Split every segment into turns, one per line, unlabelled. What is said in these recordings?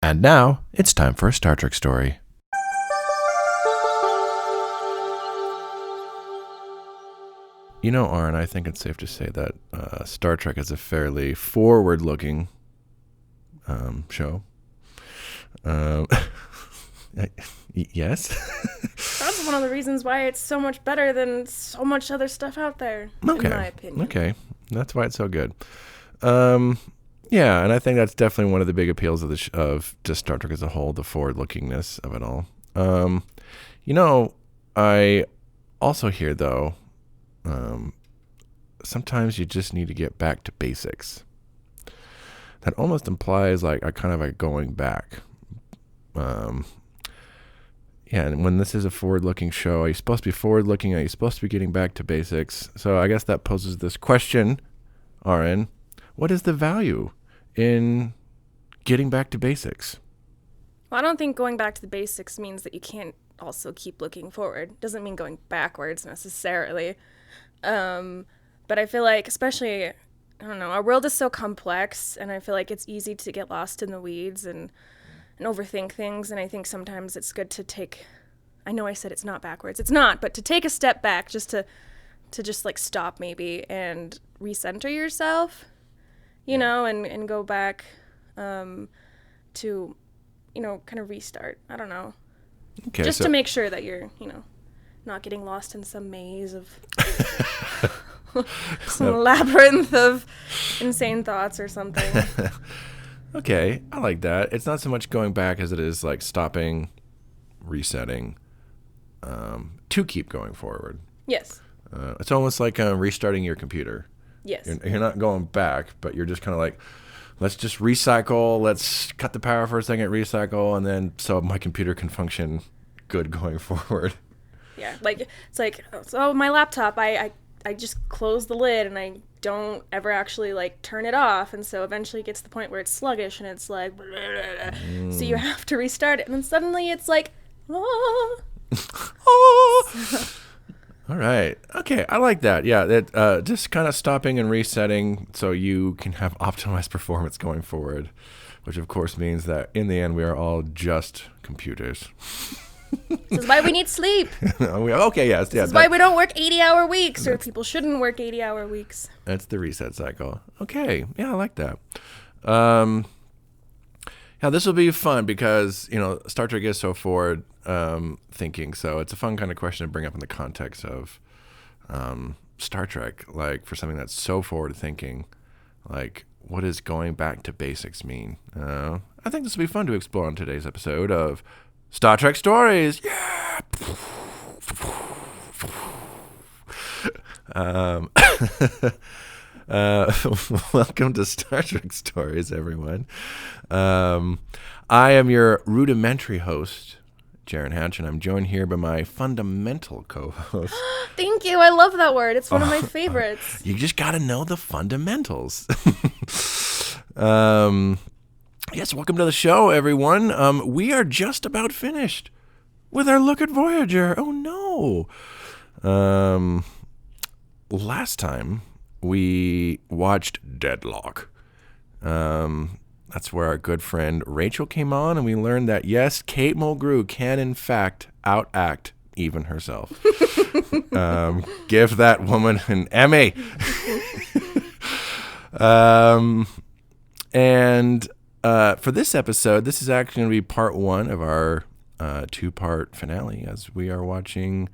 And now, it's time for a Star Trek story. You know, Aren, I think it's safe to say that Star Trek is a fairly forward-looking show. Yes?
That's one of the reasons why it's so much better than so much other stuff out there, in my opinion.
Okay, that's why it's so good. Yeah, and I think that's definitely one of the big appeals of of just Star Trek as a whole, the forward-lookingness of it all. You know, I also hear, though, sometimes you just need to get back to basics. That almost implies like a kind of a going back. Yeah, and when this is a forward-looking show, are you supposed to be forward-looking? Are you supposed to be getting back to basics? So I guess that poses this question, Aren. What is the value in getting back to basics?
Well, I don't think going back to the basics means that you can't also keep looking forward. Doesn't mean going backwards necessarily. But I feel like, especially, I don't know, our world is so complex, and I feel like it's easy to get lost in the weeds and overthink things, and I think sometimes it's good to take, I know I said it's not backwards, it's not, but to take a step back just to just like stop maybe and recenter yourself, you know, and go back to, you know, kind of restart. I don't know. Okay, just to make sure that you're, you know, not getting lost in some maze of some labyrinth of insane thoughts or something.
Okay, I like that. It's not so much going back as it is like stopping, resetting, to keep going forward.
Yes.
It's almost like restarting your computer.
Yes.
You're not going back, but you're just kind of like, let's just recycle, let's cut the power for a second, recycle, and then so my computer can function good going forward.
Yeah, like, it's like, so my laptop, I just close the lid and I don't ever actually like turn it off, and so eventually it gets to the point where it's sluggish and it's like blah, blah, blah. So you have to restart it, and then suddenly it's like oh.
All right, okay, I like that. Yeah, that just kind of stopping and resetting so you can have optimized performance going forward, which of course means that in the end we are all just computers.
This is why we need sleep.
Okay, yes.
This is why we don't work 80-hour weeks, or people shouldn't work 80-hour weeks.
That's the reset cycle. Okay, yeah, I like that. Yeah, this will be fun because, you know, Star Trek is so forward thinking, so it's a fun kind of question to bring up in the context of Star Trek, like for something that's so forward thinking, like what does going back to basics mean? I think this will be fun to explore on today's episode of Star Trek Stories. Yeah. Welcome to Star Trek Stories, everyone. I am your rudimentary host, Jaron, and I'm joined here by my fundamental co-host.
Thank you. I love that word. It's one of my favorites.
You just got to know the fundamentals. Yes, welcome to the show, everyone. We are just about finished with our look at Voyager. Oh, no. Last time, we watched Deadlock. That's where our good friend Rachel came on, and we learned that, yes, Kate Mulgrew can, in fact, outact even herself. Give that woman an Emmy. And for this episode, this is actually going to be part one of our two-part finale, as we are watching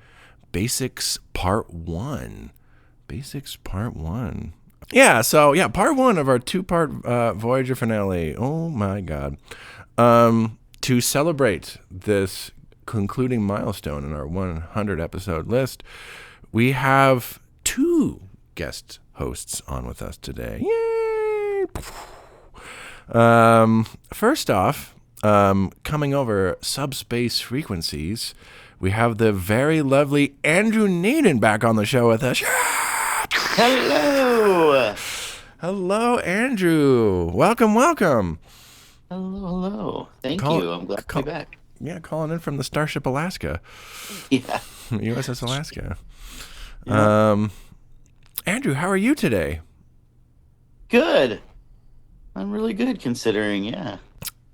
Basics Part 1. Basics Part 1. Yeah, so, yeah, part one of our two-part Voyager finale. Oh, my God. To celebrate this concluding milestone in our 100-episode list, we have two guest hosts on with us today. Yay! First off, coming over subspace frequencies, we have the very lovely Andrew Nadon back on the show with us.
Hello.
Hello, Andrew. Welcome.
Hello. Thank you. I'm glad to be back.
Yeah, calling in from the Starship Alaska.
Yeah.
USS Alaska.
Yeah.
Andrew, how are you today?
Good. I'm really good considering, yeah.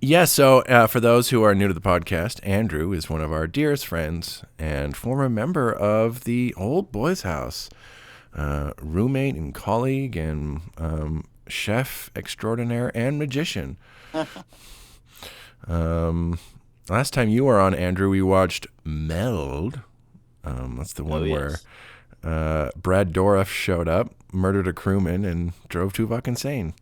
Yeah, so for those who are new to the podcast, Andrew is one of our dearest friends and former member of the Old Boys House, roommate and colleague and chef extraordinaire and magician. Last time you were on, Andrew, we watched Meld. That's the one where Brad Dourif showed up, murdered a crewman, and drove Tuvok insane.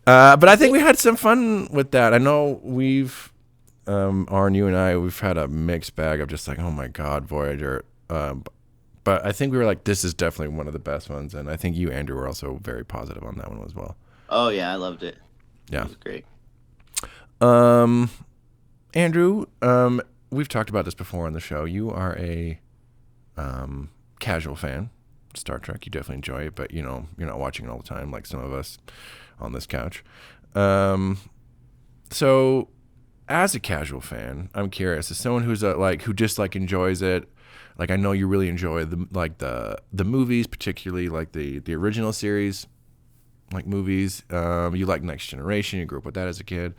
But I think we had some fun with that. I know we've, Aren, you and I, we've had a mixed bag of just like, oh my God, Voyager. But I think we were like, this is definitely one of the best ones. And I think you, Andrew, were also very positive on that one as well.
Oh yeah, I loved it.
Yeah.
It was great.
Andrew, we've talked about this before on the show. You are a casual fan of Star Trek. You definitely enjoy it, but you're not watching it all the time like some of us on this couch. So as a casual fan, I'm curious, as someone who's who just like enjoys it, like I know you really enjoy the movies, particularly like the original series, like movies. You like Next Generation, you grew up with that as a kid.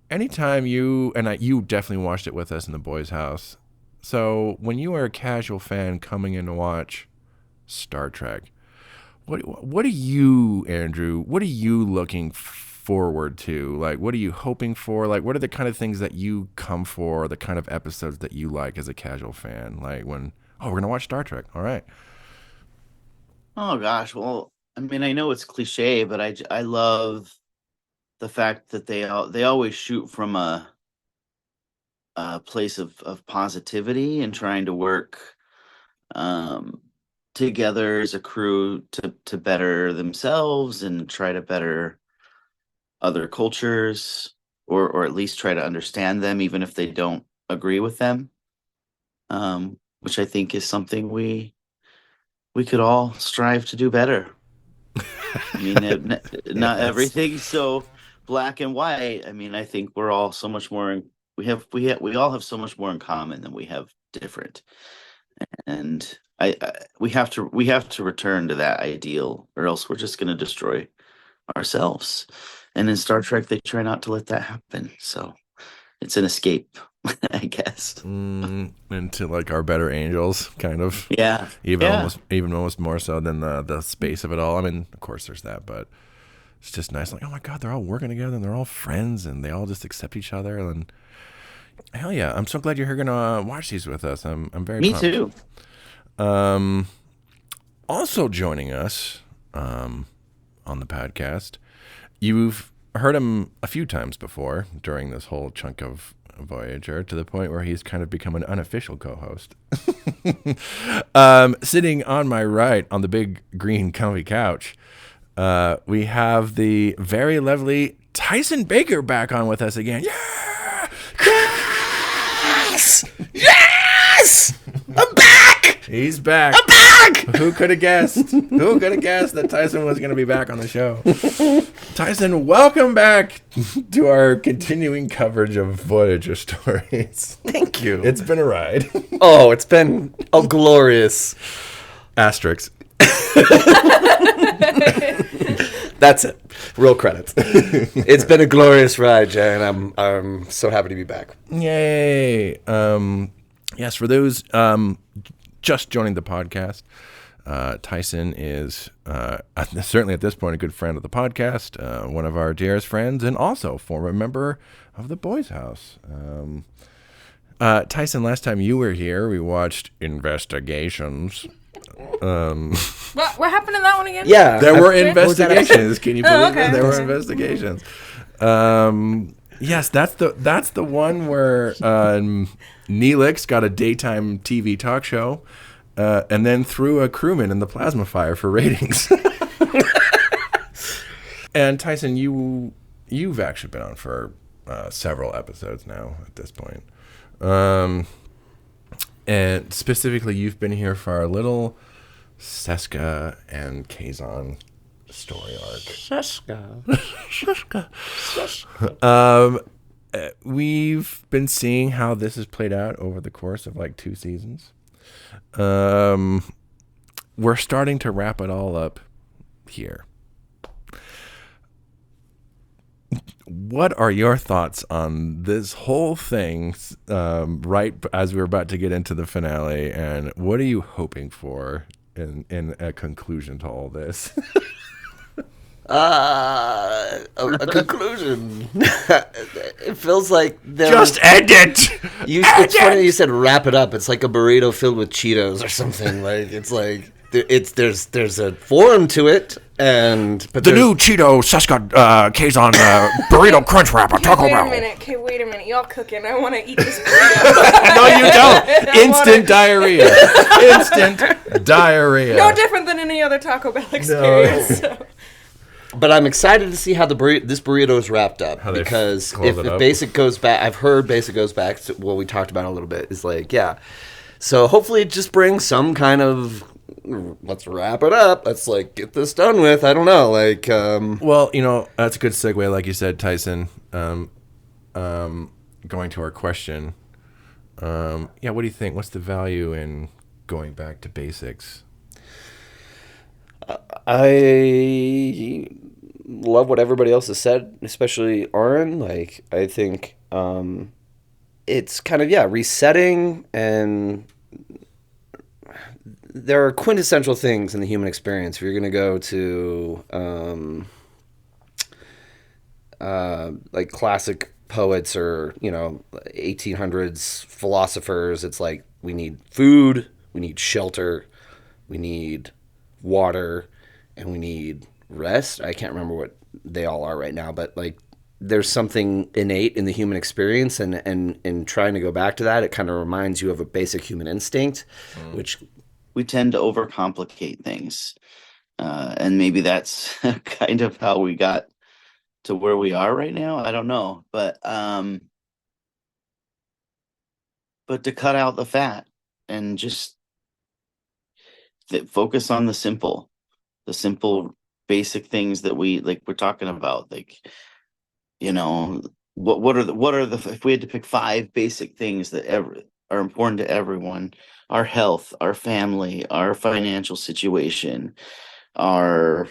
Anytime you definitely watched it with us in the boys' house. So when you are a casual fan coming in to watch Star Trek, what are you, Andrew? What are you looking forward to? Like, what are you hoping for? Like, what are the kind of things that you come for? The kind of episodes that you like as a casual fan? Like we're gonna watch Star Trek. All right.
Oh gosh, well, I mean, I know it's cliche, but I love the fact that they always shoot from a place of positivity and trying to work together as a crew to better themselves and try to better other cultures, or at least try to understand them, even if they don't agree with them. Which I think is something we could all strive to do better. I mean, not everything's so black and white. I mean, I think we're all so much more. We all have so much more in common than we have different, and we have to return to that ideal, or else we're just going to destroy ourselves. And in Star Trek, they try not to let that happen. So it's an escape, I guess.
Into like our better angels, kind of.
Yeah.
Even almost more so than the space of it all. I mean, of course there's that, but it's just nice. Like, oh my God, they're all working together and they're all friends and they all just accept each other. And hell yeah, I'm so glad you're here gonna watch these with us. I'm very
Me
pumped.
too.
Also joining us on the podcast, you've heard him a few times before during this whole chunk of Voyager, to the point where he's kind of become an unofficial co-host. Sitting on my right on the big green comfy couch, we have the very lovely Tyson Baker back on with us again. Yeah! Yes! Yes! I'm back! He's back. I'm back! Who could have guessed? Who could have guessed that Tyson was going to be back on the show? Tyson, welcome back to our continuing coverage of Voyager stories.
Thank you.
It's been a ride.
Oh, it's been a glorious
Asterisk.
That's it. Real credits. It's been a glorious ride, Jaron. I'm so happy to be back.
Yay. Yes, for those just joining the podcast, Tyson is certainly at this point a good friend of the podcast, one of our dearest friends, and also former member of the Boys House. Tyson, last time you were here, we watched Investigations.
What happened in that one again?
Yeah.
There were investigations. Can you believe
okay.
it? There were investigations. Yes, that's the one where Neelix got a daytime TV talk show and then threw a crewman in the plasma fire for ratings. And Tyson, you've actually been on for several episodes now at this point. And specifically, you've been here for our little Seska and Kazon story arc. We've been seeing how this has played out over the course of like 2 seasons. We're starting to wrap it all up here. what are your thoughts on this whole thing right as we're about to get into the finale, and what are you hoping for in a conclusion to all this?
A conclusion. It feels like
Just end it!
It's funny you said wrap it up. It's like a burrito filled with Cheetos or something. Like it's like there's a form to it, but
the new Cheeto Suscot Kazon burrito crunch wrap on Taco Bell.
Wait a minute. Y'all cooking. I want to eat this burrito.
No, you don't. Instant diarrhea. Instant diarrhea.
No different than any other Taco Bell experience. So.
But I'm excited to see how this burrito is wrapped up, because if Basic goes back, I've heard Basic goes back to what we talked about a little bit. Is like, yeah. So hopefully it just brings some kind of, let's wrap it up. Let's like get this done with. I don't know. Like,
well, that's a good segue, like you said, Tyson. Going to our question. What do you think? What's the value in going back to basics?
I love what everybody else has said, especially Aren. Like, I think it's kind of, resetting, and there are quintessential things in the human experience. If you're going to go to like classic poets or, 1800s philosophers, it's like we need food, we need shelter, we need water, and we need rest. I can't remember what they all are right now, but like there's something innate in the human experience, and in trying to go back to that, it kind of reminds you of a basic human instinct, which
we tend to overcomplicate things, and maybe that's kind of how we got to where we are right now. I don't know, but to cut out the fat and just focus on the simple basic things that we're talking about. Like, what are the if we had to pick 5 basic things that are important to everyone: our health, our family, our financial situation, our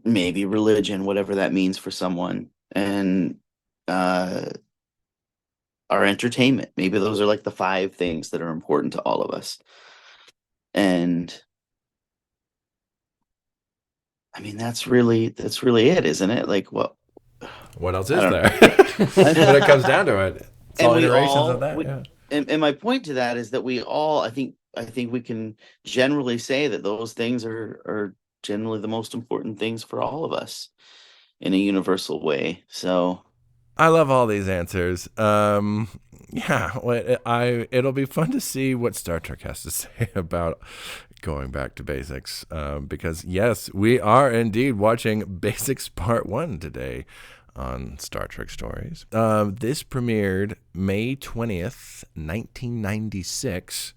maybe religion, whatever that means for someone, and our entertainment. Maybe those are like the 5 things that are important to all of us. And I mean, that's really it, isn't it? Like, what
else is there? When it comes down to it, it's all iterations of that.
And my point to that is that we all, I think we can generally say that those things are generally the most important things for all of us in a universal way. So
I love all these answers. It'll be fun to see what Star Trek has to say about going back to basics, because yes, we are indeed watching Basics Part 1 today on Star Trek Stories. This premiered May 20th, 1996.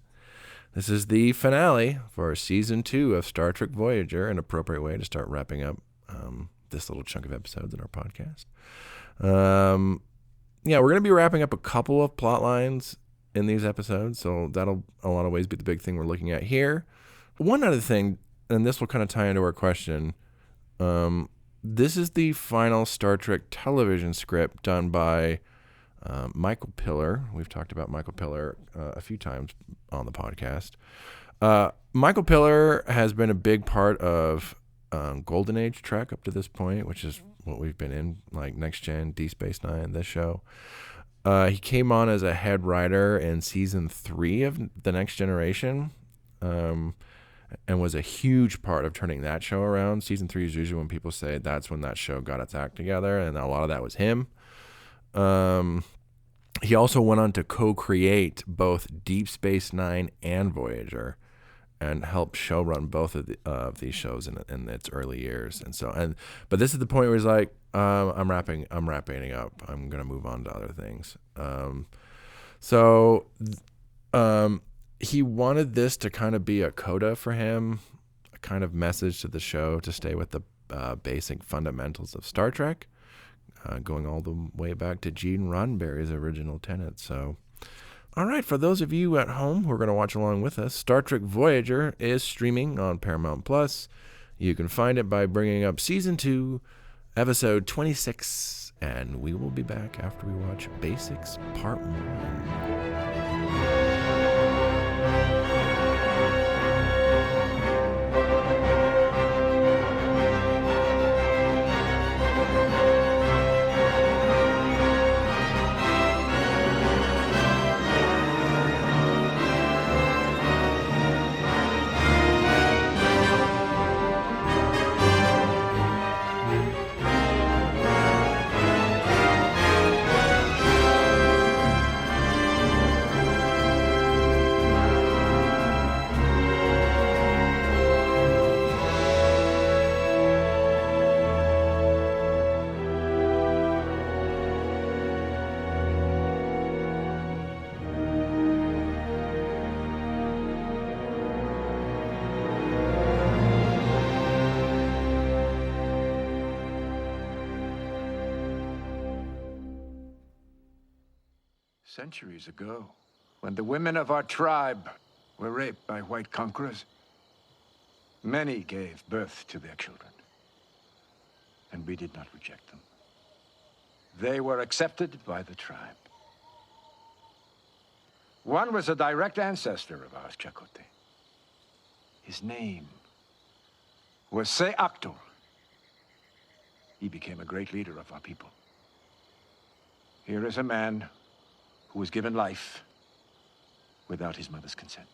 This is the finale for Season 2 of Star Trek Voyager, an appropriate way to start wrapping up this little chunk of episodes in our podcast. We're going to be wrapping up a couple of plot lines in these episodes, so that'll, in a lot of ways, be the big thing we're looking at here. One other thing, and this will kind of tie into our question, this is the final Star Trek television script done by Michael Piller. We've talked about Michael Piller a few times on the podcast. Michael Piller has been a big part of Golden Age Trek up to this point, which is what we've been in, like Next Gen, Deep Space Nine, this show. He came on as a head writer in Season 3 of The Next Generation, and was a huge part of turning that show around. Season 3 is usually when people say that's when that show got its act together, and a lot of that was him. He also went on to co-create both Deep Space Nine and Voyager, and helped showrun both of these shows in its early years. But this is the point where he's like, I'm wrapping up. I'm gonna move on to other things. He wanted this to kind of be a coda for him, a kind of message to the show to stay with the basic fundamentals of Star Trek, going all the way back to Gene Roddenberry's original tenet. So, all right, for those of you at home who are going to watch along with us, Star Trek Voyager is streaming on Paramount Plus. You can find it by bringing up Season 2, episode 26, and we will be back after we watch Basics Part 1.
Centuries ago, when the women of our tribe were raped by white conquerors, many gave birth to their children, and we did not reject them. They were accepted by the tribe. One was a direct ancestor of ours, Chakotay. His name was Seaktor. He became a great leader of our people. Here is a man who was given life without his mother's consent.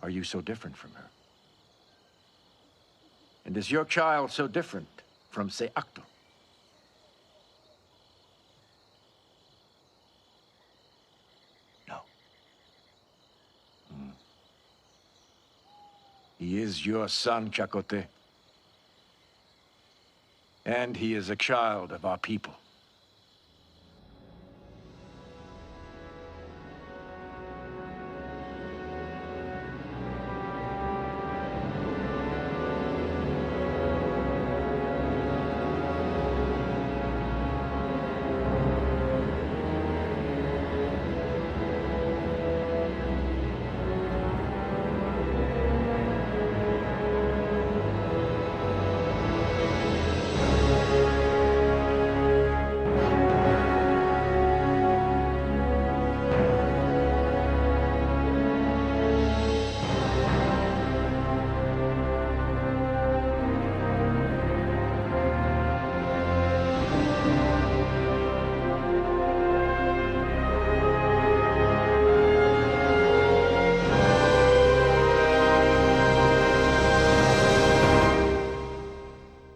Are you so different from her? And is your child so different from Seaktor? No. He is your son, Chakotay. And he is a child of our people.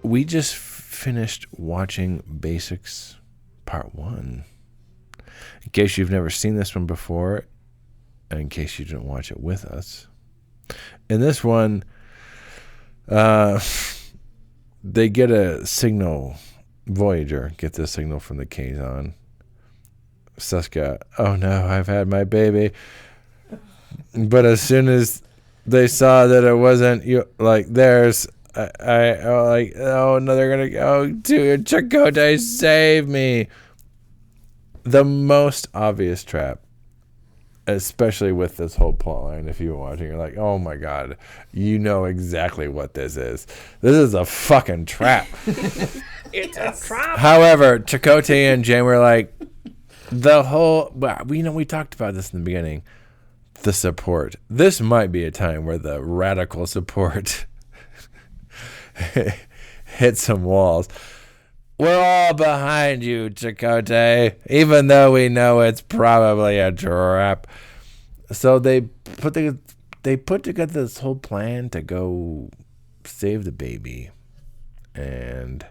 We just finished watching Basics Part 1. In case you've never seen this one before, and in case you didn't watch it with us, in this one, they get a signal. Voyager gets a signal from the Kazon. Seska, oh no, I've had my baby. But as soon as they saw that it wasn't theirs, I like, oh no, they're gonna go to Chakotay, save me. The most obvious trap, especially with this whole plot line. If you're watching, you're like, oh my god, you know exactly what this is. This is a fucking trap.
It's a trap.
However, Chakotay and Jen were like, we talked about this in the beginning. The support. This might be a time where the radical support hit some walls. We're all behind you, Chakotay, even though we know it's probably a trap. So they put together this whole plan to go save the baby, and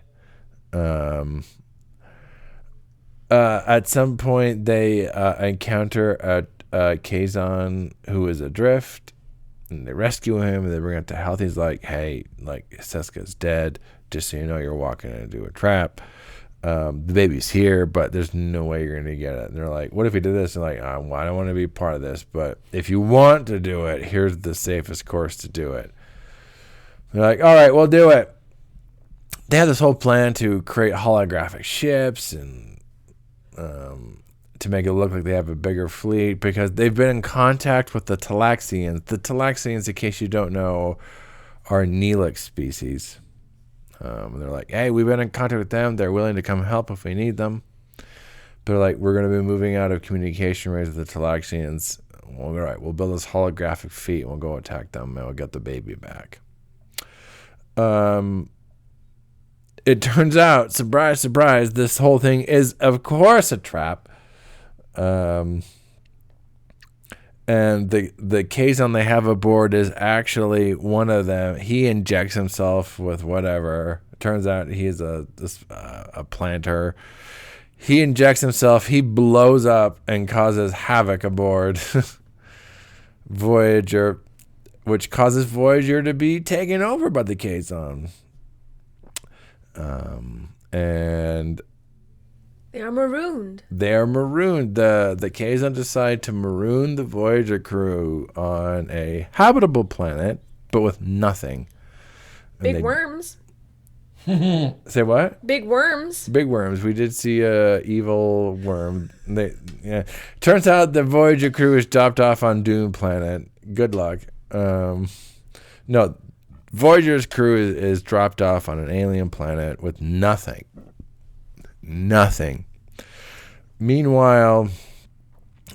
at some point they encounter a Kazon who is adrift. And they rescue him and they bring him to health. He's like, hey, like, Seska's dead. Just so you know, you're walking into a trap. The baby's here, but there's no way you're going to get it. And they're like, what if we did this? And like, I don't want to be part of this, but if you want to do it, here's the safest course to do it. They're like, all right, we'll do it. They have this whole plan to create holographic ships and to make it look like they have a bigger fleet, because they've been in contact with the Talaxians. The Talaxians, in case you don't know, are Neelix species. And they're like, hey, we've been in contact with them. They're willing to come help if we need them. They're like, we're going to be moving out of communication range with the Talaxians. Well, all right, we'll build this holographic feet and we'll go attack them and we'll get the baby back. It turns out, surprise, surprise, this whole thing is, of course, a trap. And the Kazon they have aboard is actually one of them. He injects himself with whatever. It turns out he's a planter. He injects himself. He blows up and causes havoc aboard Voyager, which causes Voyager to be taken over by the Kazon. And
They are marooned.
The Kazon decide to maroon the Voyager crew on a habitable planet, but with nothing.
Big worms.
Say what?
Big worms.
Big worms. We did see a evil worm. Turns out the Voyager crew is dropped off on Doom Planet. Good luck. No, Voyager's crew is dropped off on an alien planet with nothing. Nothing. Meanwhile,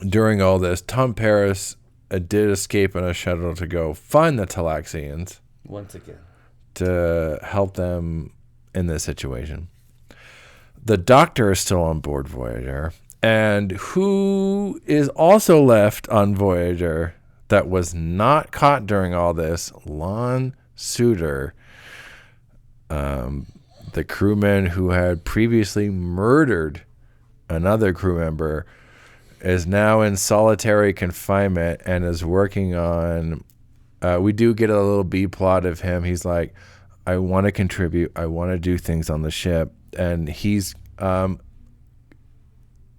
during all this, Tom Paris did escape on a shuttle to go find the Talaxians.
Once again.
To help them in this situation. The Doctor is still on board Voyager. And who is also left on Voyager that was not caught during all this? Lon Suter, the crewman who had previously murdered another crew member, is now in solitary confinement and is working on... we do get a little B plot of him. He's like, I want to contribute. I want to do things on the ship. And he's...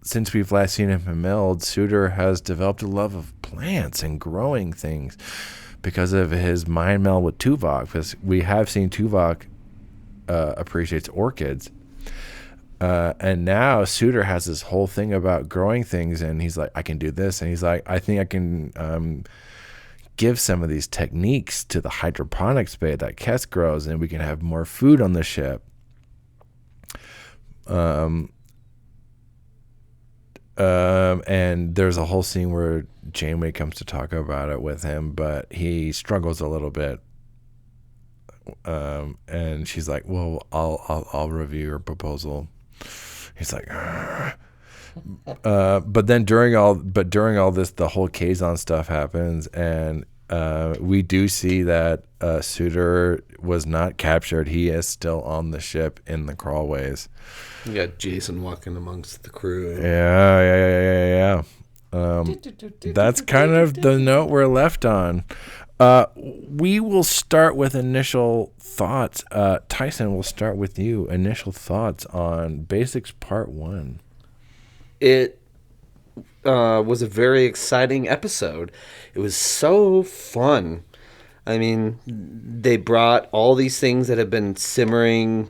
since we've last seen him in Meld, Suter has developed a love of plants and growing things because of his mind meld with Tuvok. Because we have seen Tuvok appreciates orchids. And now Suter has this whole thing about growing things, and he's like, I can do this. And he's like, I think I can give some of these techniques to the hydroponics bay that Kes grows, and we can have more food on the ship. And there's a whole scene where Janeway comes to talk about it with him, but he struggles a little bit. And she's like, well, I'll review your proposal. He's like, but during all this, the whole Kazon stuff happens, and we do see that Suter was not captured. He is still on the ship in the crawlways.
You got Jason walking amongst the crew.
Yeah. That's kind of the note we're left on. We will start with initial thoughts. Tyson, we'll start with you. Initial thoughts on Basics Part 1.
It was a very exciting episode. It was so fun. I mean, they brought all these things that have been simmering.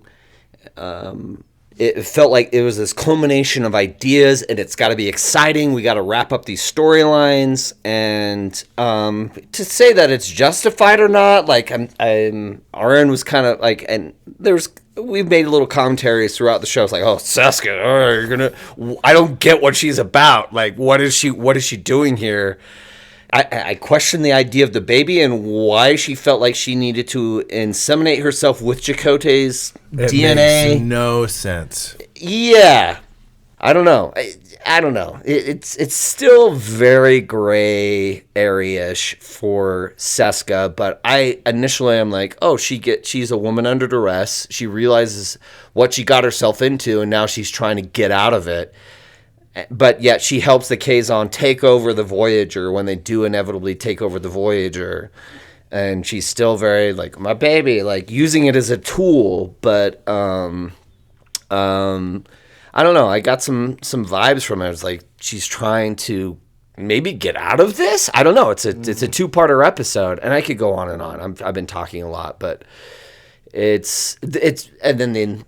It felt like it was this culmination of ideas, and it's got to be exciting. We got to wrap up these storylines, and to say that it's justified or not, like Aren was kind of like, and we've made little commentaries throughout the show. It's like, oh, Seska, I don't get what she's about. Like, what is she doing here? I questioned the idea of the baby and why she felt like she needed to inseminate herself with Chakotay's DNA.
Makes no sense.
Yeah. I don't know. I don't know. It's still very gray area-ish for Seska, but I'm like, oh, she's a woman under duress. She realizes what she got herself into, and now she's trying to get out of it. But yet she helps the Kazon take over the Voyager when they do inevitably take over the Voyager. And she's still very, like, my baby, like, using it as a tool. But, I don't know. I got some vibes from it. It's like she's trying to maybe get out of this. I don't know. It's a two-parter episode. And I could go on and on. I've been talking a lot. But it's and then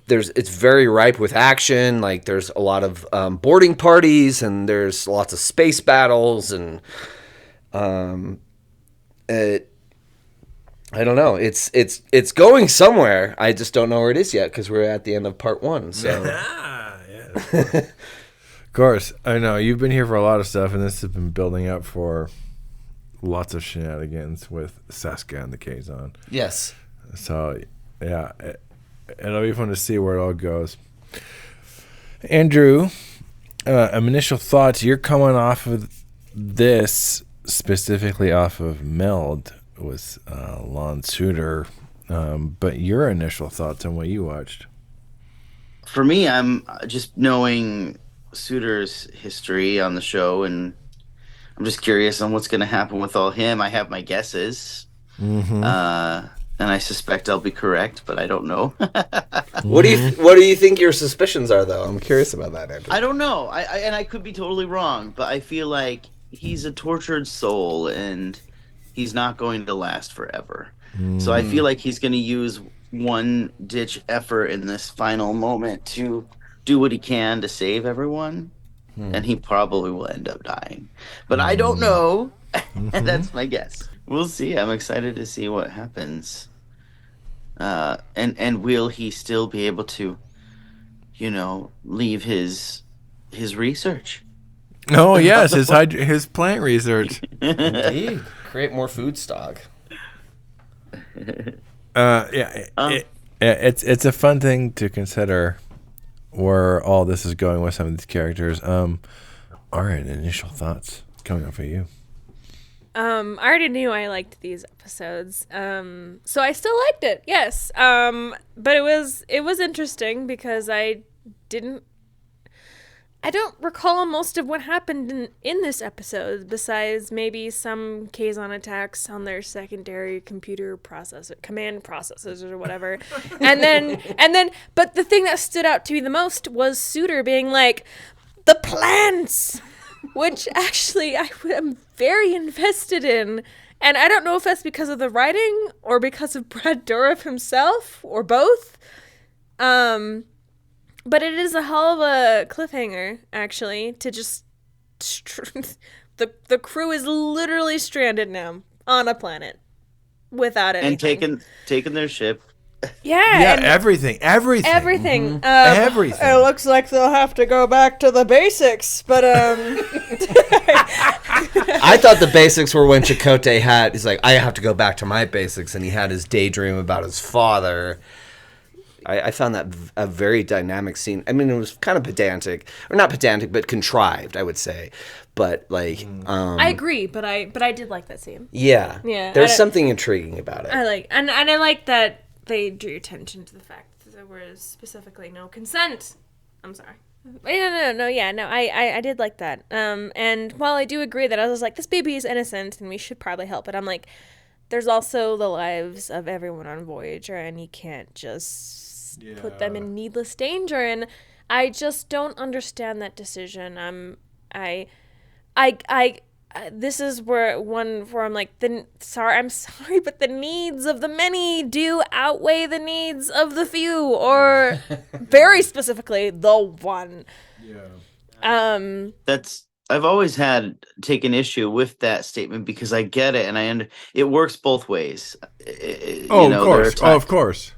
it's very ripe with action. Like, there's a lot of boarding parties, and there's lots of space battles, and I don't know. It's going somewhere. I just don't know where it is yet because we're at the end of part 1. So.
Of course, I know you've been here for a lot of stuff, and this has been building up for lots of shenanigans with Seska and the Kazon.
Yes.
So, yeah, it'll be fun to see where it all goes. Andrew, initial thoughts. You're coming off of this, specifically off of Meld with Lon Suter, but your initial thoughts on what you watched.
For me, I'm just knowing Suter's history on the show, and I'm just curious on what's going to happen with all him. I have my guesses, and I suspect I'll be correct, but I don't know.
What do you think your suspicions are, though? I'm curious about that, Andrew.
I don't know. And I could be totally wrong, but I feel like he's a tortured soul, and he's not going to last forever. So I feel like he's going to use one-ditch effort in this final moment to do what he can to save everyone, and he probably will end up dying. But I don't know, and that's my guess. We'll see. I'm excited to see what happens. And will he still be able to, leave his research?
Oh yes, his plant research.
Indeed. Create more food stock.
It's a fun thing to consider where all this is going with some of these characters. Aren, initial thoughts coming up for you.
I already knew I liked these episodes, so I still liked it. Yes, but it was interesting because I don't recall most of what happened in this episode, besides maybe some Kazon attacks on their secondary command processors or whatever. and then, but the thing that stood out to me the most was Suter being like, the plants, which actually I am very invested in. And I don't know if that's because of the writing or because of Brad Dourif himself or both. But it is a hell of a cliffhanger, actually, to just... the crew is literally stranded now on a planet without anything.
And taking their ship.
Yeah,
everything.
Everything.
Everything.
It looks like they'll have to go back to the basics, but...
I thought the basics were when Chakotay he's like, I have to go back to my basics, and he had his daydream about his father. I found that a very dynamic scene. I mean, it was kind of pedantic, or not pedantic, but contrived, I would say. But like,
I agree, but I did like that scene.
Yeah, There's something intriguing about it.
I like that they drew attention to the fact that there was specifically no consent. I'm sorry. No. I did like that. And while I do agree that I was like, this baby is innocent and we should probably help it, I'm like, there's also the lives of everyone on Voyager, and you can't just put them in needless danger. And I just don't understand that decision. This is where I'm like, I'm sorry, but the needs of the many do outweigh the needs of the few, or very specifically, the one. Yeah.
I've always taken issue with that statement because I get it, and it works both ways.
Of course.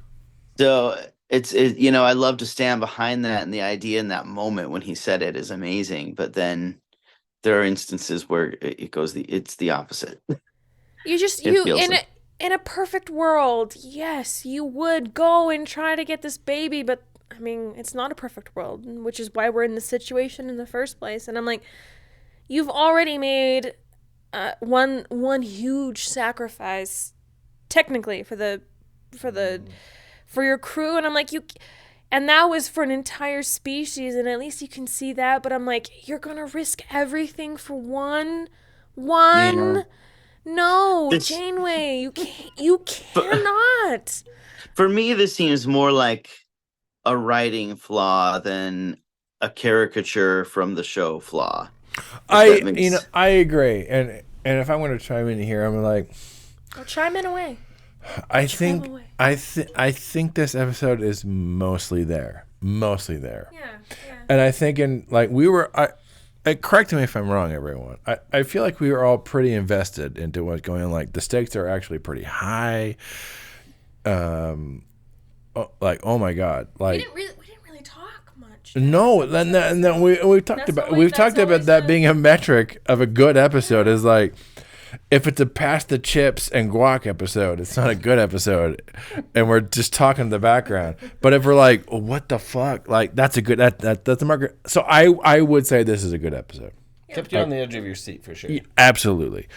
So I love to stand behind that, and the idea in that moment when he said it is amazing. But then there are instances where it's the opposite.
In a perfect world, yes, you would go and try to get this baby, but I mean, it's not a perfect world, which is why we're in this situation in the first place. And I'm like, you've already made one huge sacrifice, technically, for your crew, and I'm like, and that was for an entire species, and at least you can see that. But I'm like, you're gonna risk everything for one. Yeah. No, Janeway, you cannot.
For me, this seems more like a writing flaw than a caricature from the show flaw.
I agree, and if I'm going to chime in here, I'm like,
I'll chime in away.
I think this episode is mostly there. Yeah. And I think correct me if I'm wrong, everyone. I feel like we were all pretty invested into what's going on. Like the stakes are actually pretty high. Like, oh my God, like
We didn't really talk much.
no. Then we've talked about that being a metric of a good episode. Is like, if it's a pass the chips and guac episode, it's not a good episode, and we're just talking in the background. But if we're like, oh, what the fuck, like that's a good that's a marker. So I would say this is a good episode.
Kept you on the edge of your seat for sure.
Yeah, absolutely.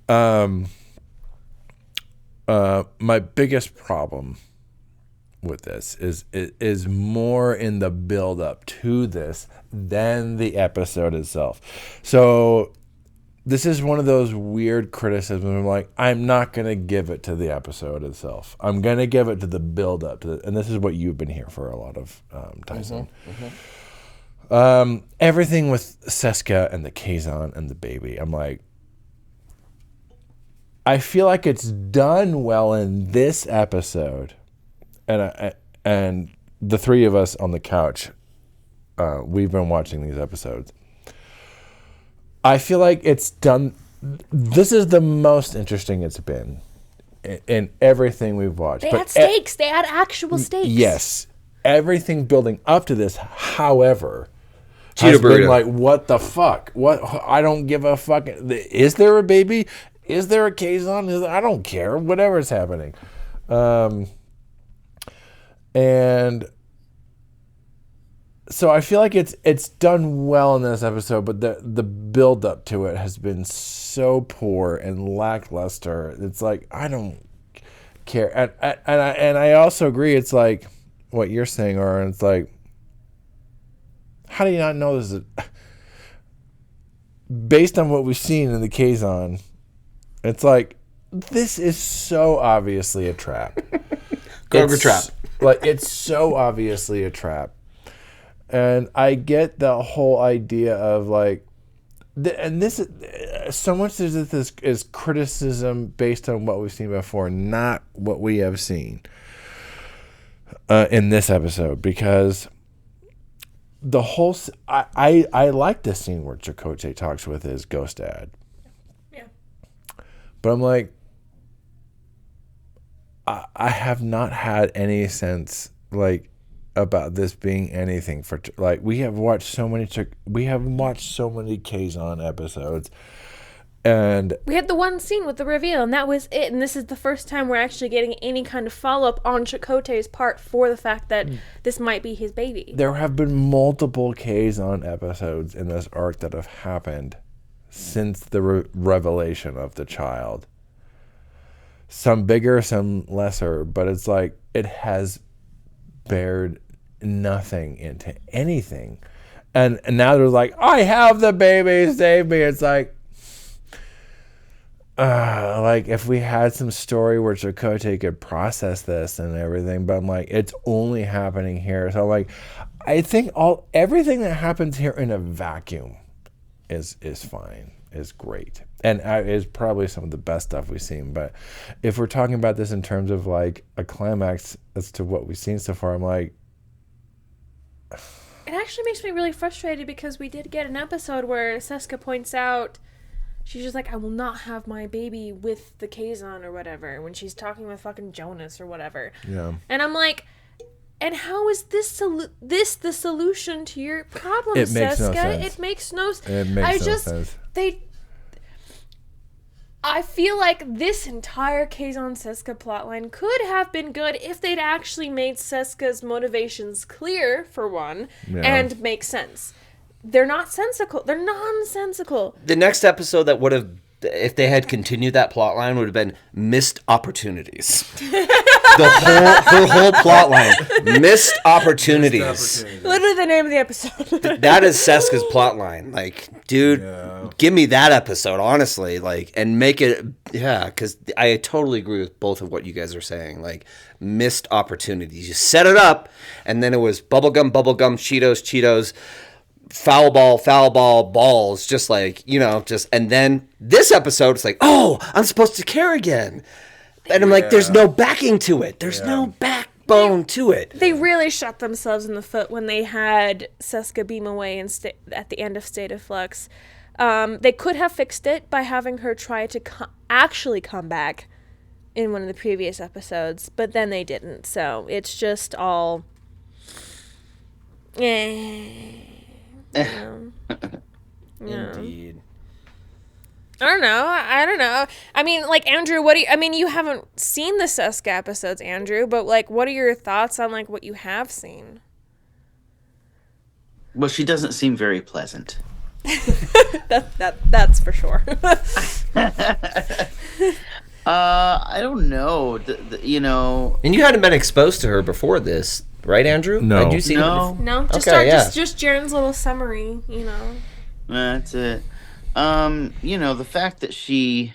My biggest problem with this is more in the build up to this than the episode itself. So this is one of those weird criticisms. I'm like, I'm not going to give it to the episode itself. I'm going to give it to the build up to and this is what you've been here for a lot of, Tyson. Everything with Seska and the Kazon and the baby. I'm like, I feel like it's done well in this episode. And the three of us on the couch, we've been watching these episodes. I feel like it's done. This is the most interesting it's been in everything we've watched.
They had stakes. They had actual stakes.
Yes. Everything building up to this, however,
Cheetah
has been
burrito.
like, what the fuck? What? I don't give a fuck. Is there a baby? Is there a Kazon? I don't care. Whatever's happening. And so I feel like it's done well in this episode, but the build up to it has been so poor and lackluster. It's like, I don't care. And I also agree. It's like what you're saying, Aren. It's like, how do you not know this is based on what we've seen in the Kazon? It's like, this is so obviously a trap.
Kroger trap.
Like, it's so obviously a trap. And I get the whole idea of like, and this is so much of this is criticism based on what we've seen before, not what we have seen in this episode, because the whole I like this scene where Chakotay talks with his ghost dad.
Yeah.
But I'm like, I have not had any sense like about this being anything for like we have watched so many Kazon episodes, and
We had the one scene with the reveal, and that was it. And this is the first time we're actually getting any kind of follow-up on Chakotay's part for the fact that this might be his baby.
there have been multiple Kazon episodes in this arc that have happened since the revelation of the child. Some bigger, some lesser, but it's like it has bared nothing into anything. And now they're like, I have the baby, save me. It's like if we had some story where Chakotay could process this and everything, but I'm like, it's only happening here. So like, I think everything that happens here in a vacuum is fine, is great, and is probably some of the best stuff we've seen. But if we're talking about this in terms of like a climax as to what we've seen so far, I'm like,
It actually makes me really frustrated because we did get an episode where Seska points out, she's just like, I will not have my baby with the Kazon or whatever, when she's talking with fucking Jonas or whatever.
yeah.
And I'm like, and how is this the solution to your problem,
It makes no
Seska?
sense.
It makes no
sense.
I feel like this entire Kazon Seska plotline could have been good if they'd actually made Seska's motivations clear, for one, and make sense. They're not sensical. They're nonsensical.
The next episode that would have, if they had continued that plot line, would have been missed opportunities. Her whole plot line, missed opportunities.
Literally the name of the episode.
That is Seska's plot line. Like, dude, give me that episode, honestly. Like, and make it, because I totally agree with both of what you guys are saying. Like, missed opportunities. You set it up, and then it was bubblegum, Cheetos, foul ball, balls, just like, and then this episode, it's like, oh, I'm supposed to care again. And I'm like, there's no backing to it. There's no bone to it.
They really shot themselves in the foot when they had Seska beam away at the end of State of Flux. They could have fixed it by having her try to actually come back in one of the previous episodes, but then they didn't. So it's just all...
Indeed.
I don't know. I mean, like, Andrew, you haven't seen the Seska episodes, Andrew, but, like, what are your thoughts on, like, what you have seen?
Well, she doesn't seem very pleasant.
That's for sure.
I don't know. You know,
And you hadn't been exposed to her before this, right, Andrew?
No.
Had you seen
No.
it?
No, just
Okay,
just Jaren's little summary, you know.
That's it. You know, the fact that she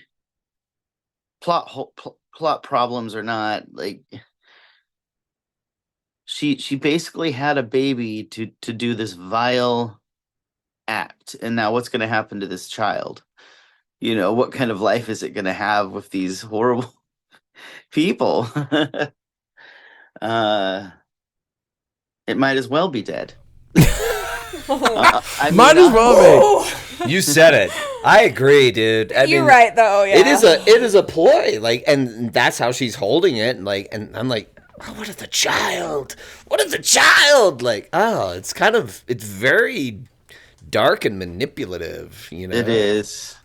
plot problems or not, like she basically had a baby to do this vile act, and now what's going to happen to this child? You know, what kind of life is it going to have with these horrible people? It might as well be dead. I mean,
Might as well be.
You said it. I agree, dude.
You're right, though. Yeah,
it is a ploy, like, and that's how she's holding it. And I'm like, oh, what if the child? What if the child? Like, oh, it's very dark and manipulative. You know,
It is.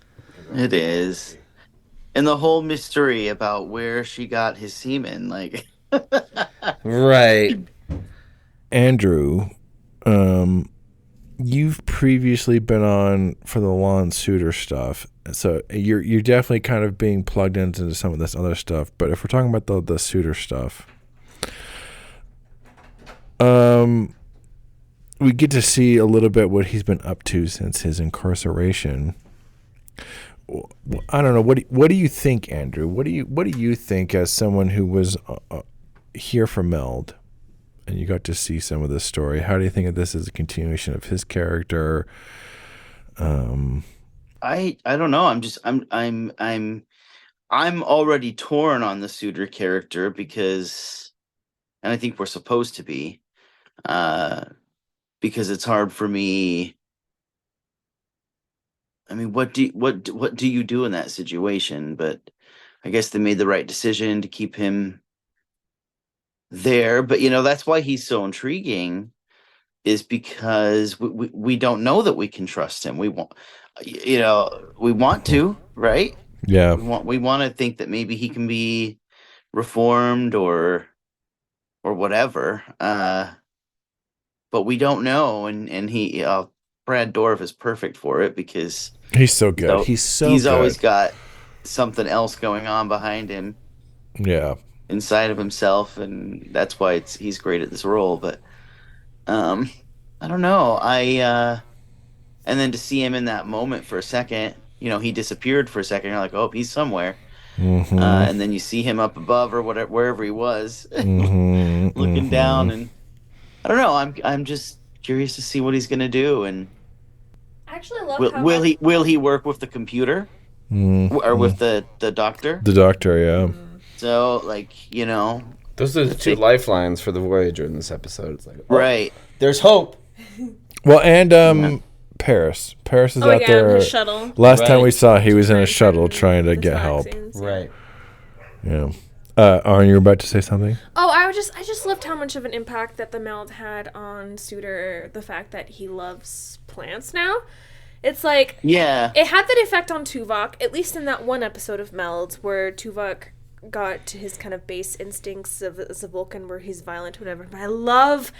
And the whole mystery about where she got his semen, like,
right?
Andrew, you've previously been on for the Lawn Suitor stuff, so you're definitely kind of being plugged into some of this other stuff. But if we're talking about the Suitor stuff, we get to see a little bit what he's been up to since his incarceration. I don't know. What do you think, Andrew? What do you think as someone who was here for Meld? And you got to see some of this story. How do you think of this as a continuation of his character?
I don't know. I'm already torn on the Suitor character because, and I think we're supposed to be, because it's hard for me. I mean, what do you do in that situation? But I guess they made the right decision to keep him there. But you know, that's why he's so intriguing, is because we don't know that we can trust him. We want to, right?
Yeah.
We want to think that maybe he can be reformed or whatever. But we don't know, and he Brad Dourif is perfect for it because
he's so good. He's good.
Always got something else going on behind him.
Yeah.
Inside of himself, and that's why he's great at this role. But I don't know. And then to see him in that moment for a second, you know, he disappeared for a second. You're like, oh, he's somewhere.
Mm-hmm.
And then you see him up above or whatever, wherever he was, looking down, and I don't know. I'm just curious to see what he's gonna do, and
I actually love
will he work with the computer or with the doctor?
The doctor, yeah.
So, like, you know,
Those are the two lifelines for the Voyager in this episode. It's like,
right.
There's hope.
Well, and Paris is out there.
In the shuttle.
Last time we saw, he was in a shuttle trying to get help.
Right.
Yeah. Aren, you were about to say something?
Oh, I just loved how much of an impact that the Meld had on Suitor. The fact that he loves plants now. It's like,
Yeah.
it had that effect on Tuvok, at least in that one episode of Meld where Tuvok got to his kind of base instincts as a Vulcan where he's violent, whatever. But I love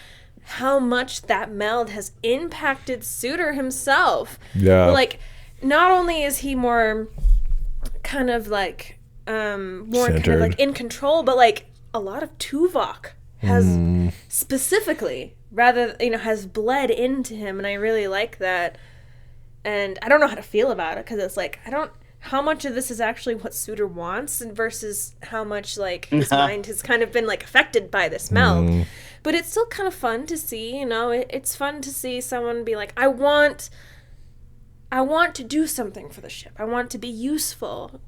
how much that Meld has impacted Suitor himself.
Yeah.
Like, not only is he more kind of like more kind of like in control, but like a lot of Tuvok has specifically has bled into him, and I really like that. And I don't know how to feel about it because it's like how much of this is actually what Suitor wants and versus how much like his mind has kind of been like affected by this Meld. But it's still kind of fun to see, you know, it's fun to see someone be like, I want to do something for the ship. I want to be useful.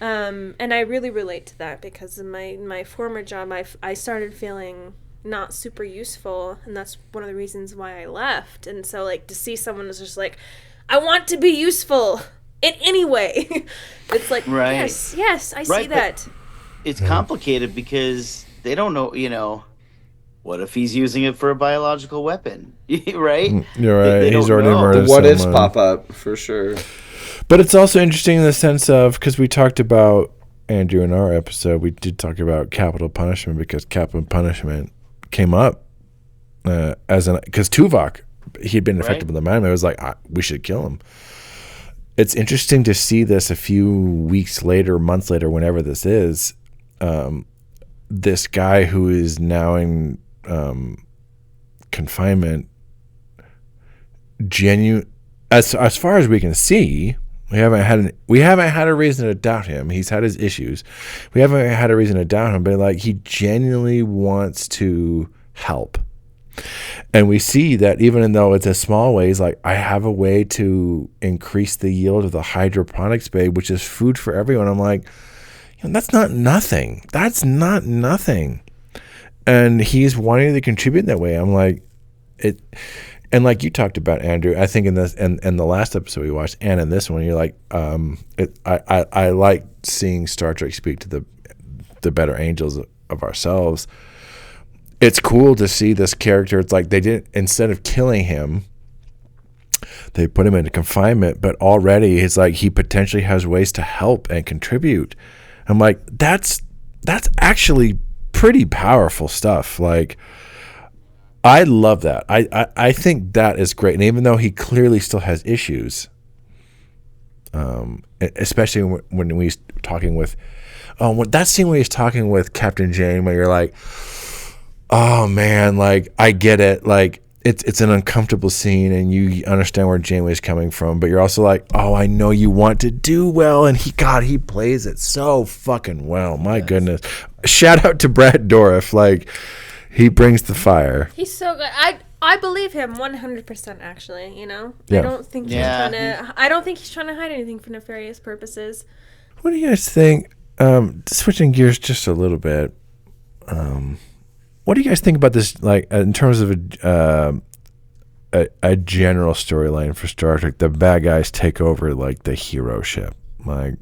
And I really relate to that because in my former job, I started feeling not super useful, and that's one of the reasons why I left. And so, like, to see someone who's just like, I want to be useful in any way. It's like,
Right.
yes, I see that.
It's complicated because they don't know, what if he's using it for a biological weapon? Right?
You're right.
They
He's
don't
already
know.
murdered
The what ifs
someone.
pop up for sure.
But it's also interesting in the sense of, because we talked about, Andrew, in our episode, we did talk about capital punishment, because capital punishment came up because Tuvok, he'd been infected with the mind. It was like, we should kill him. It's interesting to see this a few weeks later, months later, whenever this is, this guy who is now in confinement, as far as we can see, we haven't had a reason to doubt him. He's had his issues. We haven't had a reason to doubt him, but like, he genuinely wants to help. And we see that even though it's a small way, he's like, I have a way to increase the yield of the hydroponics bay, which is food for everyone. I'm like, that's not nothing. That's not nothing. And he's wanting to contribute that way. I'm like, it. And like you talked about, Andrew, I think in this and the last episode we watched, and in this one, you're like, I like seeing Star Trek speak to the better angels of ourselves. It's cool to see this character. It's like, they didn't, instead of killing him, they put him into confinement, but already it's like he potentially has ways to help and contribute. I'm like, that's actually pretty powerful stuff. Like, I love that. I think that is great. And even though he clearly still has issues, especially when he's talking with, that scene where he's talking with Captain Jane, where you're like, oh man, like, I get it. Like, it's an uncomfortable scene, and you understand where Janeway's coming from, but you're also like, oh, I know you want to do well, and he plays it so fucking well. My goodness. Shout out to Brad Dourif. Like, he brings the fire.
He's so good. I believe him 100%. Actually,
Yeah.
I don't think he's trying to hide anything for nefarious purposes.
What do you guys think? Switching gears just a little bit. What do you guys think about this? Like, in terms of a general storyline for Star Trek, the bad guys take over like the hero ship. Like,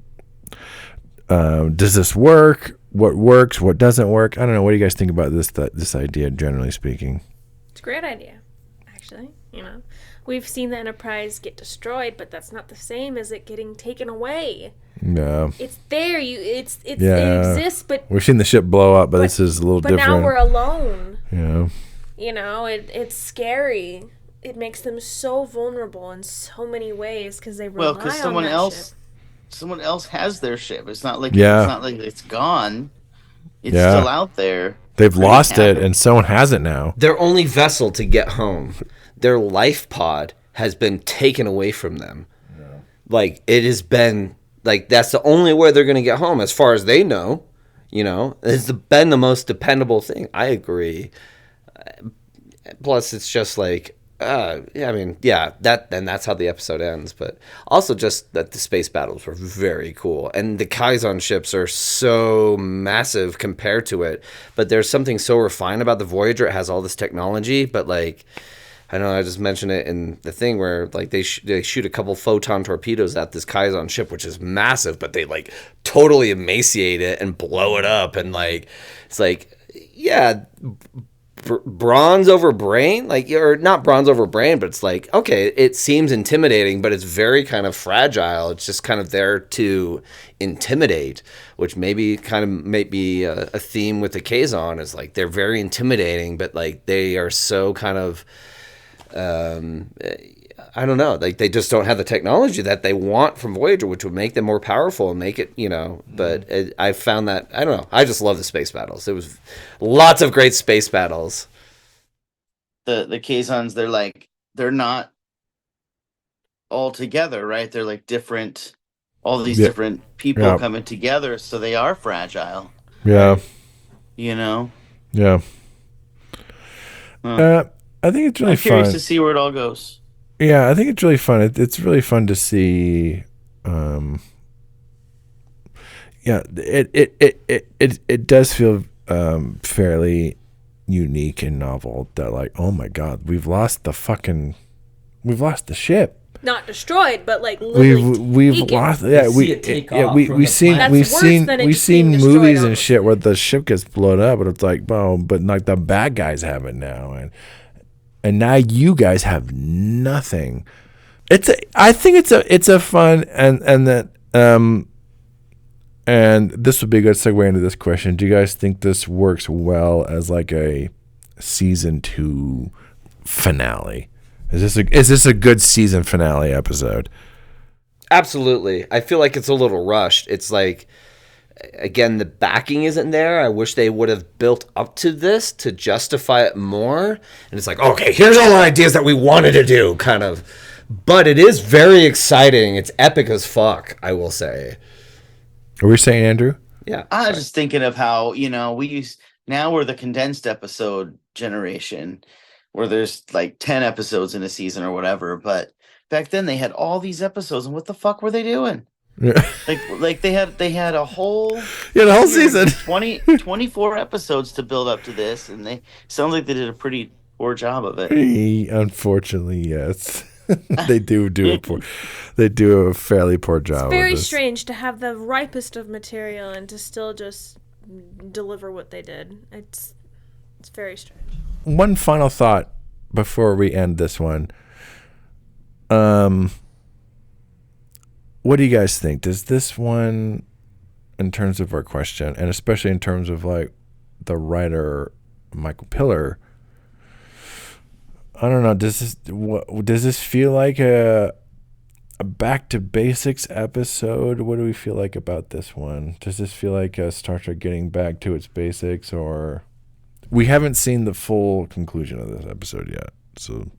does this work? What works? What doesn't work? I don't know. What do you guys think about this idea, generally speaking?
It's a great idea, actually. We've seen the Enterprise get destroyed, but that's not the same as it getting taken away.
No.
It's there. It exists, but
we've seen the ship blow up, but this is a little different.
But now we're alone.
Yeah.
It's scary. It makes them so vulnerable in so many ways because they rely on that ship.
Someone else has their ship. It's not like it's gone. It's still out there.
They've lost it, and someone has it now.
Their only vessel to get home, their life pod, has been taken away from them. Yeah. Like, it has been, like, that's the only way they're going to get home, as far as they know. It's been the most dependable thing. I agree. Plus, it's just like, that's how the episode ends. But also just that the space battles were very cool. And the Kaizen ships are so massive compared to it. But there's something so refined about the Voyager. It has all this technology, but like, I know I just mentioned it in the thing where like they shoot a couple photon torpedoes at this Kaizen ship, which is massive, but they like totally emaciate it and blow it up. And like, it's like, yeah, bronze over brain, like, or not bronze over brain, but it's like, okay, it seems intimidating, but it's very kind of fragile. It's just kind of there to intimidate, which may be a theme with the Kazon, is like they're very intimidating, but like they are so kind of I don't know, like they just don't have the technology that they want from Voyager, which would make them more powerful and make it, but I found that, I don't know, I just love the space battles. There was lots of great space battles.
The Kazons, they're not all together, right? They're like different, all these different people coming together, so they are fragile.
Yeah.
Yeah.
I think it's really
I'm
fun.
curious to see where it all goes.
Yeah, I think it's really fun. It's really fun to see. yeah, it does feel fairly unique and novel that like, oh my god, we've lost the ship.
Not destroyed, but like literally
We've
taken.
lost. Yeah, we've seen
That's
we've
worse
seen
than it
we've
just being
seen
destroyed
movies
on
and
the
shit where the ship gets blown up, but it's like, well, but like the bad guys have it now, and now you guys have nothing. I think it's a fun and that and this would be a good segue into this question. Do you guys think this works well as like a season 2 finale? Is this a good season finale episode?
Absolutely. I feel like it's a little rushed. It's like, again, the backing isn't there. I wish they would have built up to this to justify it more. And it's like, okay, here's all the ideas that we wanted to do, kind of. But it is very exciting. It's epic as fuck, I will say.
Are we saying, Andrew?
Yeah.
I was just thinking of how, now we're the condensed episode generation where there's like 10 episodes in a season or whatever. But back then they had all these episodes, and what the fuck were they doing? like they had a whole
the whole season
24 episodes to build up to this, and they sounds like they did a pretty poor job of it.
Unfortunately, yes. they do a fairly poor job.
It's very
of this.
strange to have the ripest of material and to still just deliver what they did. It's very strange.
One final thought before we end this one. What do you guys think? Does this one, in terms of our question, and especially in terms of like the writer Michael Piller, I don't know. Does this feel like a back to basics episode? What do we feel like about this one? Does this feel like a Star Trek getting back to its basics, or we haven't seen the full conclusion of this episode yet? So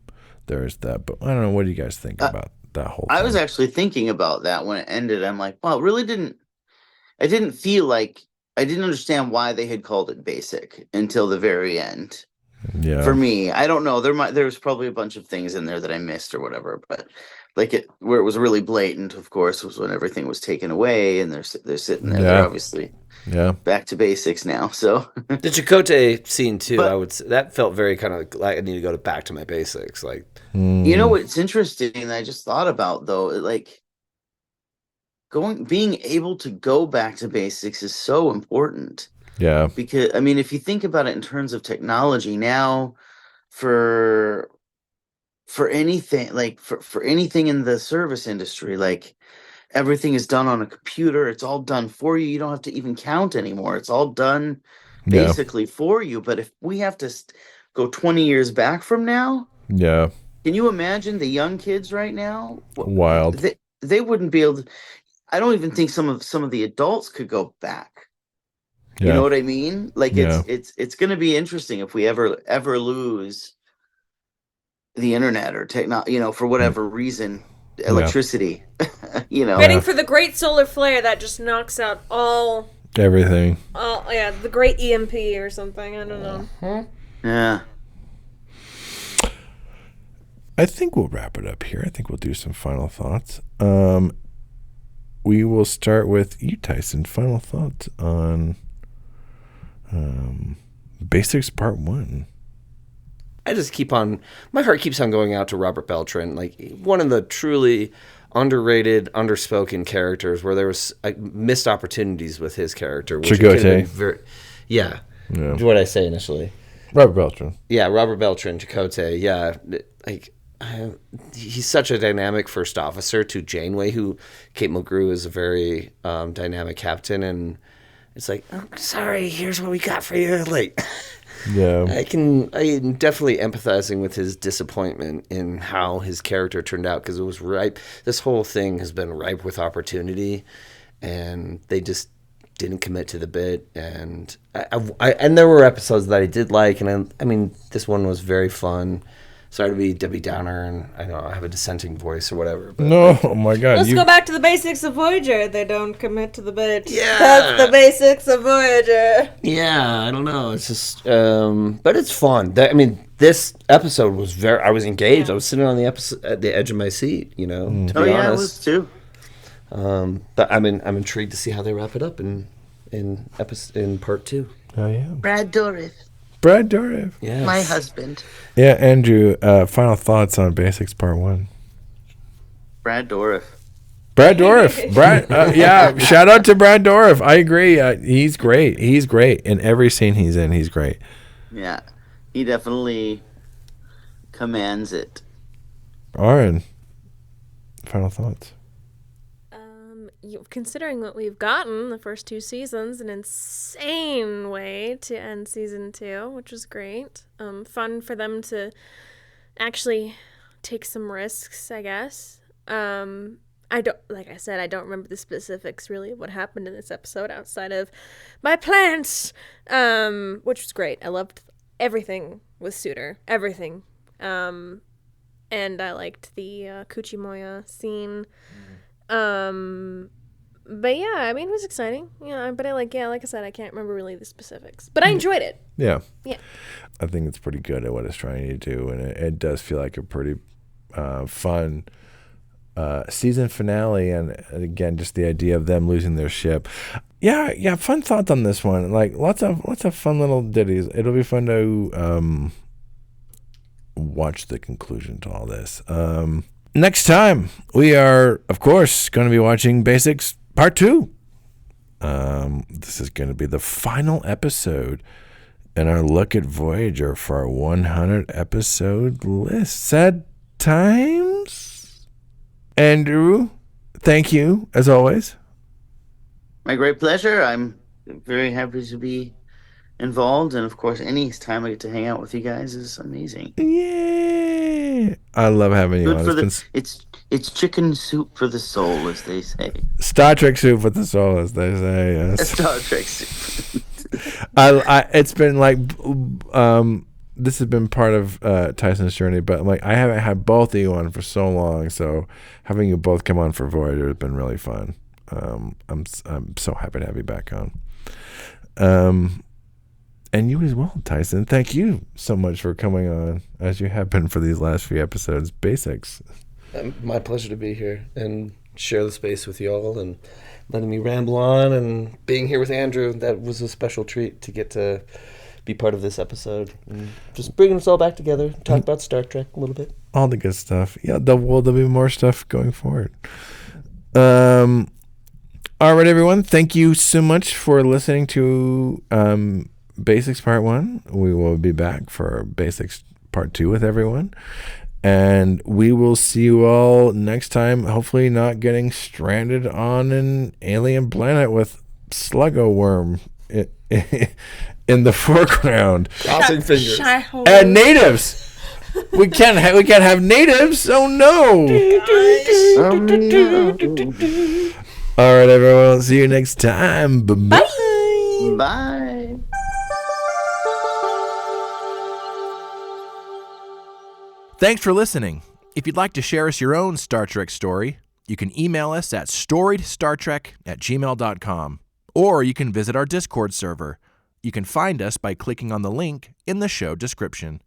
there's that. But I don't know. What do you guys think about that whole thing?
I was actually thinking about that when it ended. I'm like, well, I didn't feel like I didn't understand why they had called it basic until the very end.
Yeah.
For me, I don't know. There was probably a bunch of things in there that I missed or whatever, but like where it was really blatant, of course, was when everything was taken away and they're sitting there. They're obviously back to basics now. So
the Chakotay scene too,
but,
I would say, that felt very kind of like I need to go back to my basics. Like,
you know what's interesting? I just thought about though, like being able to go back to basics is so important.
Yeah.
Because I mean, if you think about it in terms of technology now, for anything like for anything in the service industry, like everything is done on a computer. It's all done for you. You don't have to even count anymore. It's all done basically for you. But if we have to go 20 years back from now, can you imagine the young kids right now?
Wild.
They wouldn't be able to. I don't even think some of the adults could go back. You know what I mean? Like it's going to be interesting if we ever lose the internet or for whatever reason, electricity.
Waiting for the great solar flare that just knocks out
everything.
The great EMP or something. I don't know.
Yeah.
I think we'll wrap it up here. I think we'll do some final thoughts. We will start with you, Tyson. Final thoughts on Basics Part 1.
I just my heart keeps on going out to Robert Beltran, like one of the truly underrated, underspoken characters where there was missed opportunities with his character.
Chakotay.
Yeah. What did I say initially?
Robert Beltran.
Yeah, Robert Beltran, Chakotay. Yeah, he's such a dynamic first officer to Janeway, who Kate Mulgrew is a very dynamic captain, and it's like, oh, sorry, here's what we got for you. Like, I'm definitely empathizing with his disappointment in how his character turned out, because it was ripe. This whole thing has been ripe with opportunity, and they just didn't commit to the bit. And and there were episodes that I did like, and I mean, this one was very fun. Sorry to be Debbie Downer, and I know I have a dissenting voice or whatever. But
no, oh my God.
Let's go back to the basics of Voyager. They don't commit to the bit.
Yeah.
That's the basics of Voyager.
Yeah, I don't know. It's just, but it's fun. This episode was I was engaged. I was sitting on the edge of my seat, to be honest.
I was too.
But I'm intrigued to see how they wrap it up in part 2.
Oh yeah,
Brad Dourif,
Brad Dourif.
Yes.
my husband.
Yeah, Andrew. Final thoughts on Basics Part 1.
Brad Dourif.
Brad Dourif. Brad. Yeah. Shout out to Brad Dourif. I agree. He's great. He's great in every scene he's in. He's great.
Yeah, he definitely commands it.
Aren. Final thoughts.
Considering what we've gotten the first 2 seasons, an insane way to end season 2, which was great. Fun for them to actually take some risks, I guess. I don't remember the specifics really of what happened in this episode outside of my plants, which was great. I loved everything with Suitor, everything. And I liked the Kuchimoya scene. But yeah, I mean, it was exciting. Yeah, but like I said, I can't remember really the specifics. But I enjoyed it.
Yeah.
Yeah.
I think it's pretty good at what it's trying to do, and it does feel like a pretty fun season finale. And again, just the idea of them losing their ship. Yeah. Fun thoughts on this one. Like lots of fun little ditties. It'll be fun to watch the conclusion to all this. Next time, we are, of course, going to be watching Basics Part 2. This is going to be the final episode in our look at Voyager for our 100-episode list. Sad times? Andrew, thank you, as always.
My great pleasure. I'm very happy to be involved, and of course, any time I get to hang out with you guys is amazing.
Yay! I love having you on.
It's chicken soup for the soul, as they say.
Star Trek soup for the soul, as they say. Yes.
Star Trek soup.
It's been like this has been part of Tyson's journey, but like I haven't had both of you on for so long, so having you both come on for Voyager has been really fun. I'm so happy to have you back on. And you as well, Tyson. Thank you so much for coming on, as you have been for these last few episodes. Basics.
My pleasure to be here and share the space with you all and letting me ramble on and being here with Andrew. That was a special treat to get to be part of this episode and just bringing us all back together, talk about Star Trek a little bit.
All the good stuff. Yeah, there'll be more stuff going forward. All right, everyone. Thank you so much for listening to Basics Part 1. We will be back for Basics Part 2 with everyone. And we will see you all next time, hopefully not getting stranded on an alien planet with Sluggo Worm in the foreground.
Crossing fingers.
And natives! We can't have natives! Oh no! All right, everyone. See you next time. Bye-bye.
Bye.
Thanks for listening. If you'd like to share us your own Star Trek story, you can email us at storiedstartrek@gmail.com, or you can visit our Discord server. You can find us by clicking on the link in the show description.